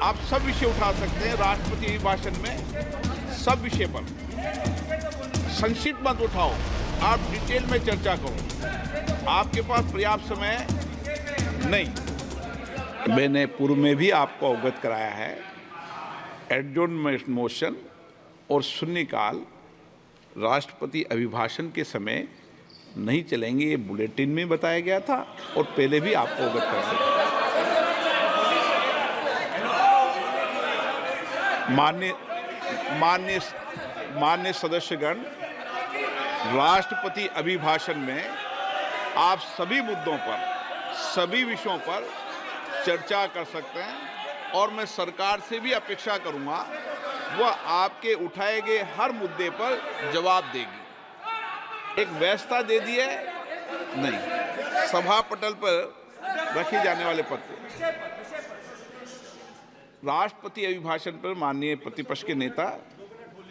आप सब विषय उठा सकते हैं राष्ट्रपति अभिभाषण में, सब विषय पर। संक्षिप्त मत उठाओ, आप डिटेल में चर्चा करो। आपके पास पर्याप्त समय नहीं। मैंने पूर्व में भी आपको अवगत कराया है, एडजॉर्नमेंट मोशन और शून्यकाल राष्ट्रपति अभिभाषण के समय नहीं चलेंगे, ये बुलेटिन में बताया गया था और पहले भी आपको अवगत कराया। मान्य सदस्यगण, राष्ट्रपति अभिभाषण में आप सभी मुद्दों पर, सभी विषयों पर चर्चा कर सकते हैं और मैं सरकार से भी अपेक्षा करूंगा वह आपके उठाए गए हर मुद्दे पर जवाब देगी। एक व्यवस्था दे दी है नहीं, सभा पटल पर रखे जाने वाले पत्र। राष्ट्रपति अभिभाषण पर माननीय प्रतिपक्ष के नेता,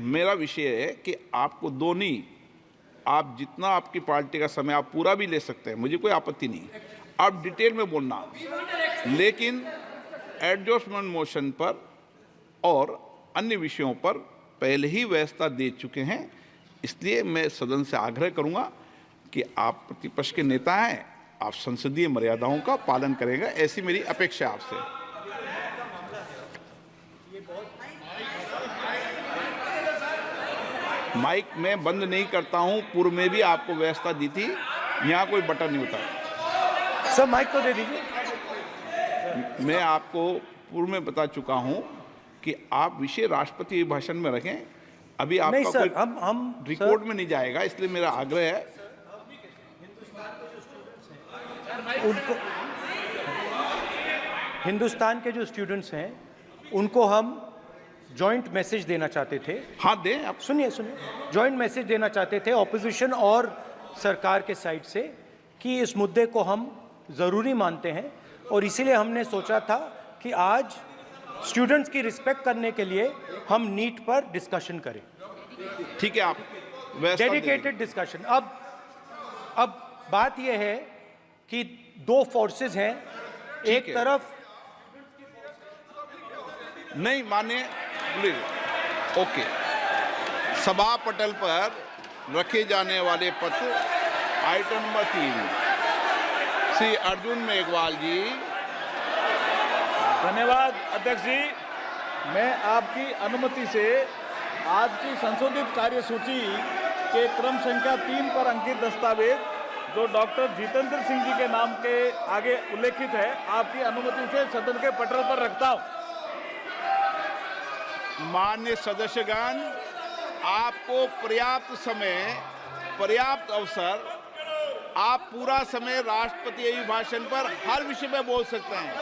मेरा विषय है कि आपको दोनों, आप जितना आपकी पार्टी का समय आप पूरा भी ले सकते हैं, मुझे कोई आपत्ति नहीं, आप डिटेल में बोलना, लेकिन एडजॉर्नमेंट मोशन पर और अन्य विषयों पर पहले ही व्यवस्था दे चुके हैं। इसलिए मैं सदन से आग्रह करूंगा कि आप प्रतिपक्ष के नेता हैं, आप संसदीय मर्यादाओं का पालन करेंगे, ऐसी मेरी अपेक्षा आपसे। माइक मैं बंद नहीं करता हूं, पूर्व में भी आपको व्यवस्था दी थी, यहां कोई बटन नहीं होता। सर माइक तो दे दीजिए। मैं आपको पूर्व में बता चुका हूं कि आप विषय राष्ट्रपति अभिभाषण में रखें। अभी आपका नहीं सर, कोई हम रिकॉर्ड में नहीं जाएगा, इसलिए मेरा आग्रह है उनको, हिंदुस्तान के जो स्टूडेंट्स हैं उनको हम जॉइंट मैसेज देना चाहते थे। हाँ दें आप। सुनिए, जॉइंट मैसेज देना चाहते थे ऑपोजिशन और सरकार के साइड से कि इस मुद्दे को हम ज़रूरी मानते हैं और इसीलिए हमने सोचा था कि आज स्टूडेंट्स की रिस्पेक्ट करने के लिए हम नीट पर डिस्कशन करें। ठीक है, आप डेडिकेटेड डिस्कशन। अब बात यह है कि दो फोर्सेस हैं, एक तरफ नहीं माने, ओके, सभा पटल पर रखे जाने वाले पत्र आइटम नंबर 3, श्री अर्जुन मेघवाल जी। धन्यवाद अध्यक्ष जी। मैं आपकी अनुमति से आज की संशोधित कार्यसूची के क्रम संख्या 3 पर अंकित दस्तावेज जो डॉक्टर जितेंद्र सिंह जी के नाम के आगे उल्लेखित है, आपकी अनुमति से सदन के पटल पर रखता हूं। मान्य सदस्यगण, आपको पर्याप्त समय, पर्याप्त अवसर, आप पूरा समय राष्ट्रपति अभिभाषण पर हर विषय में बोल सकते हैं।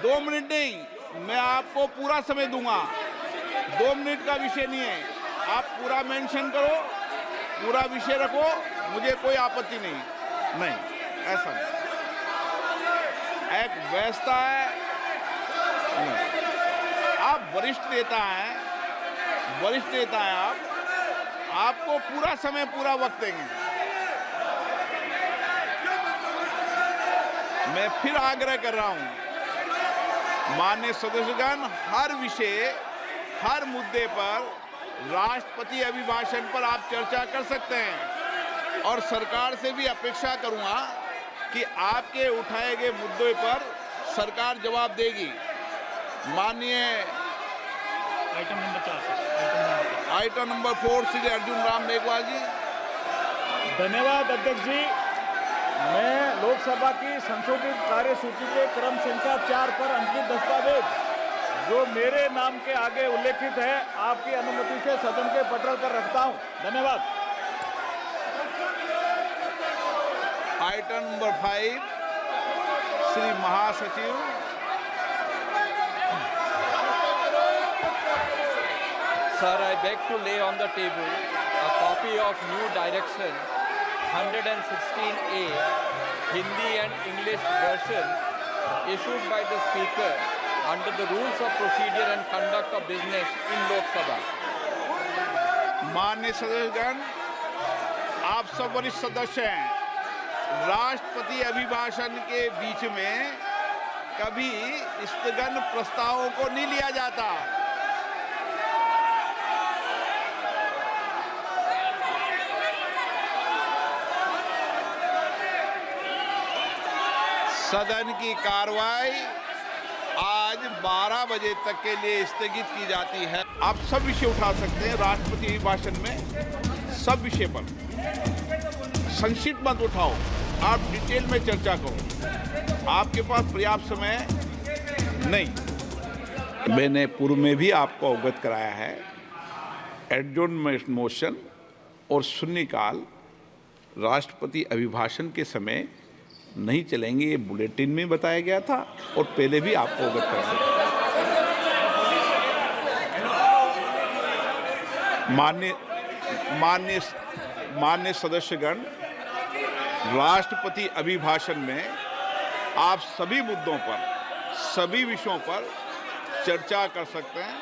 2 मिनट नहीं, मैं आपको पूरा समय दूंगा। 2 मिनट का विषय नहीं है, आप पूरा मेंशन करो, पूरा विषय रखो, मुझे कोई आपत्ति नहीं, ऐसा नहीं। एक व्यवस्था है, आप वरिष्ठ नेता हैं, आपको पूरा समय, पूरा वक्त देंगे। मैं फिर आग्रह कर रहा हूं, माननीय सदस्यगण, हर विषय, हर मुद्दे पर राष्ट्रपति अभिभाषण पर आप चर्चा कर सकते हैं और सरकार से भी अपेक्षा करूंगा कि आपके उठाए गए मुद्दों पर सरकार जवाब देगी। माननीय आइटम नंबर 4 श्री अर्जुन राम मेघवाल जी। धन्यवाद अध्यक्ष जी। मैं लोकसभा की संशोधित कार्यसूची के क्रम संख्या 4 पर अंकित दस्तावेज जो मेरे नाम के आगे उल्लेखित है, आपकी अनुमति से सदन के पटल पर रखता हूं। धन्यवाद। आइटम नंबर 5 श्री महासचिव। Sir, I beg to lay on the table a copy of new direction 116A, Hindi and English version issued by the Speaker under the Rules of Procedure and Conduct of Business in Lok Sabha. माननीय सदस्यगण, आप सब वरिष्ठ सदस्य हैं। राष्ट्रपति अभिभाषण के बीच में कभी स्थगन प्रस्तावों को नहीं लिया जाता। सदन की कार्रवाई आज 12 बजे तक के लिए स्थगित की जाती है। आप सब विषय उठा सकते हैं राष्ट्रपति अभिभाषण में, सब विषय पर। संक्षिप्त मत उठाओ, आप डिटेल में चर्चा करो। आपके पास पर्याप्त समय नहीं। मैंने पूर्व में भी आपको अवगत कराया है, एडजॉर्नमेंट मोशन और शून्यकाल राष्ट्रपति अभिभाषण के समय नहीं चलेंगे, ये बुलेटिन में बताया गया था और पहले भी आपको अवगत कराया। मान्य सदस्यगण, राष्ट्रपति अभिभाषण में आप सभी मुद्दों पर, सभी विषयों पर चर्चा कर सकते हैं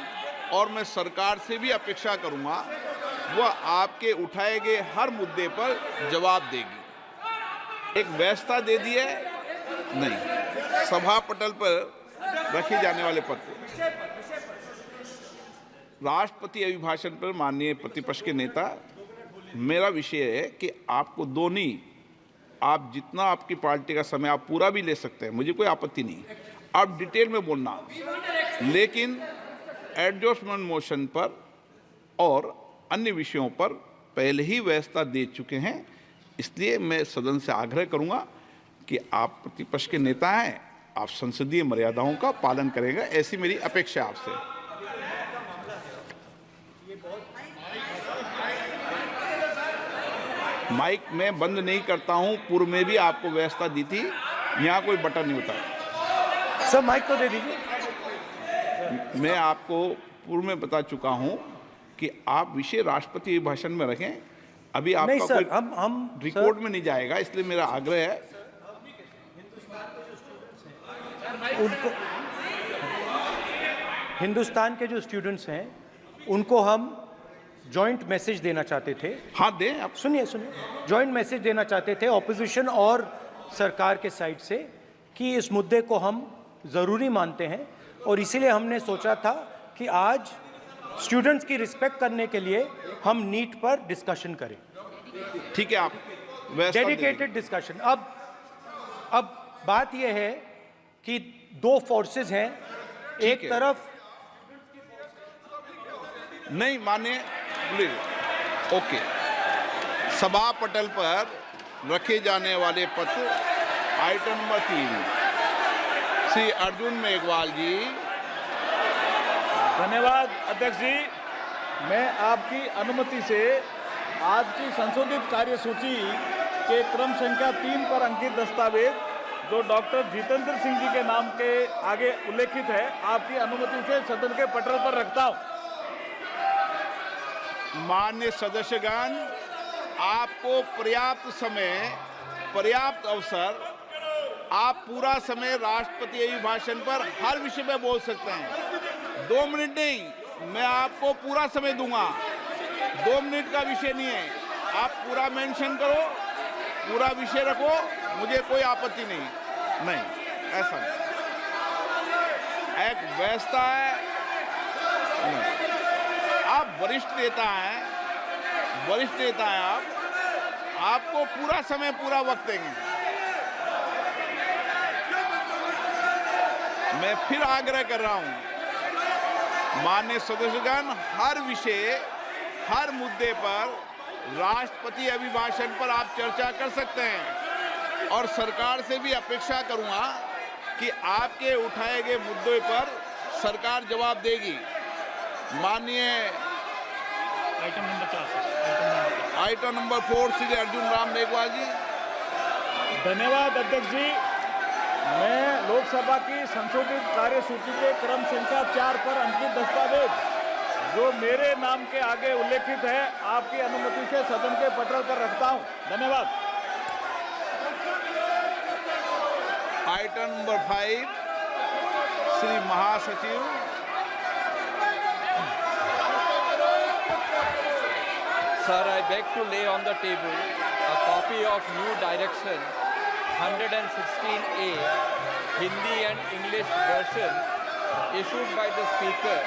और मैं सरकार से भी अपेक्षा करूंगा वह आपके उठाए गए हर मुद्दे पर जवाब देगी। एक व्यवस्था दे दी है नहीं, सभा पटल पर रखे जाने वाले पत्र। राष्ट्रपति अभिभाषण पर माननीय प्रतिपक्ष के नेता, मेरा विषय है कि आपको दोनों, आप जितना आपकी पार्टी का समय आप पूरा भी ले सकते हैं, मुझे कोई आपत्ति नहीं, आप डिटेल में बोलना, लेकिन एडजॉर्नमेंट मोशन पर और अन्य विषयों पर पहले ही व्यवस्था दे चुके हैं। इसलिए मैं सदन से आग्रह करूंगा कि आप प्रतिपक्ष के नेता हैं, आप संसदीय मर्यादाओं का पालन करेंगे, ऐसी मेरी अपेक्षा आपसे। माइक मैं बंद नहीं करता हूं, पूर्व में भी आपको व्यवस्था दी थी, यहाँ कोई बटन नहीं होता। सर माइक तो दे दीजिए। मैं आपको पूर्व में बता चुका हूं कि आप विषय राष्ट्रपति अभिभाषण में रखें। अभी आपका नहीं सर, कोई हम रिकॉर्ड में नहीं जाएगा, इसलिए मेरा आग्रह है उनको, हिंदुस्तान के जो स्टूडेंट्स हैं उनको हम जॉइंट मैसेज देना चाहते थे। हाँ दें आप। सुनिए, जॉइंट मैसेज देना चाहते थे ऑपोजिशन और सरकार के साइड से कि इस मुद्दे को हम ज़रूरी मानते हैं और इसीलिए हमने सोचा था कि आज स्टूडेंट्स की रिस्पेक्ट करने के लिए हम नीट पर डिस्कशन करें। ठीक है, आप डेडिकेटेड डिस्कशन। अब बात यह है कि दो फोर्सेस हैं, एक तरफ नहीं माने, ओके, सभा पटल पर रखे जाने वाले पत्र आइटम नंबर 3, श्री अर्जुन मेघवाल जी। धन्यवाद अध्यक्ष जी। मैं आपकी अनुमति से आज की संशोधित कार्यसूची के क्रम संख्या 3 पर अंकित दस्तावेज जो डॉक्टर जितेंद्र सिंह जी के नाम के आगे उल्लेखित है, आपकी अनुमति से सदन के पटल पर रखता हूं। मान्य सदस्यगण, आपको पर्याप्त समय, पर्याप्त अवसर, आप पूरा समय राष्ट्रपति अभिभाषण पर हर विषय में बोल सकते हैं। 2 मिनट नहीं, मैं आपको पूरा समय दूंगा। 2 मिनट का विषय नहीं है, आप पूरा मेंशन करो, पूरा विषय रखो, मुझे कोई आपत्ति नहीं। ऐसा नहीं, एक व्यवस्था है। आप वरिष्ठ नेता हैं, आपको पूरा समय, पूरा वक्त देंगे। मैं फिर आग्रह कर रहा हूं, माननीय सदस्यगण, हर विषय, हर मुद्दे पर राष्ट्रपति अभिभाषण पर आप चर्चा कर सकते हैं और सरकार से भी अपेक्षा करूंगा कि आपके उठाए गए मुद्दों पर सरकार जवाब देगी। माननीय आइटम नंबर 4 श्री अर्जुन राम मेघवाल जी। धन्यवाद अध्यक्ष जी। मैं लोकसभा की संशोधित कार्यसूची के क्रम संख्या 4 पर अंकित दस्तावेज जो मेरे नाम के आगे उल्लेखित है, आपकी अनुमति से सदन के पटल पर रखता हूं। धन्यवाद। आइटम नंबर 5 श्री महासचिव। Sir, I beg to lay on the table a copy of new direction 116A Hindi and English version issued by the Speaker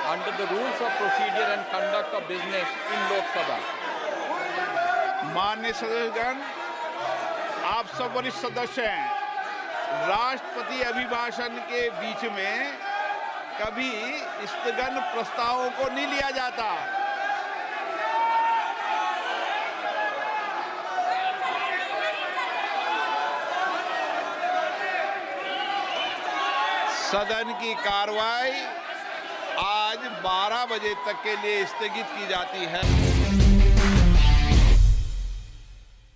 under the rules of procedure and conduct of business in Lok Sabha. माननीय सदस्यगण, आप सब वरिष्ठ सदस्य हैं। राष्ट्रपति अभिभाषण के बीच में कभी स्थगन प्रस्तावों को नहीं लिया जाता। सदन की कार्रवाई आज 12 बजे तक के लिए स्थगित की जाती है।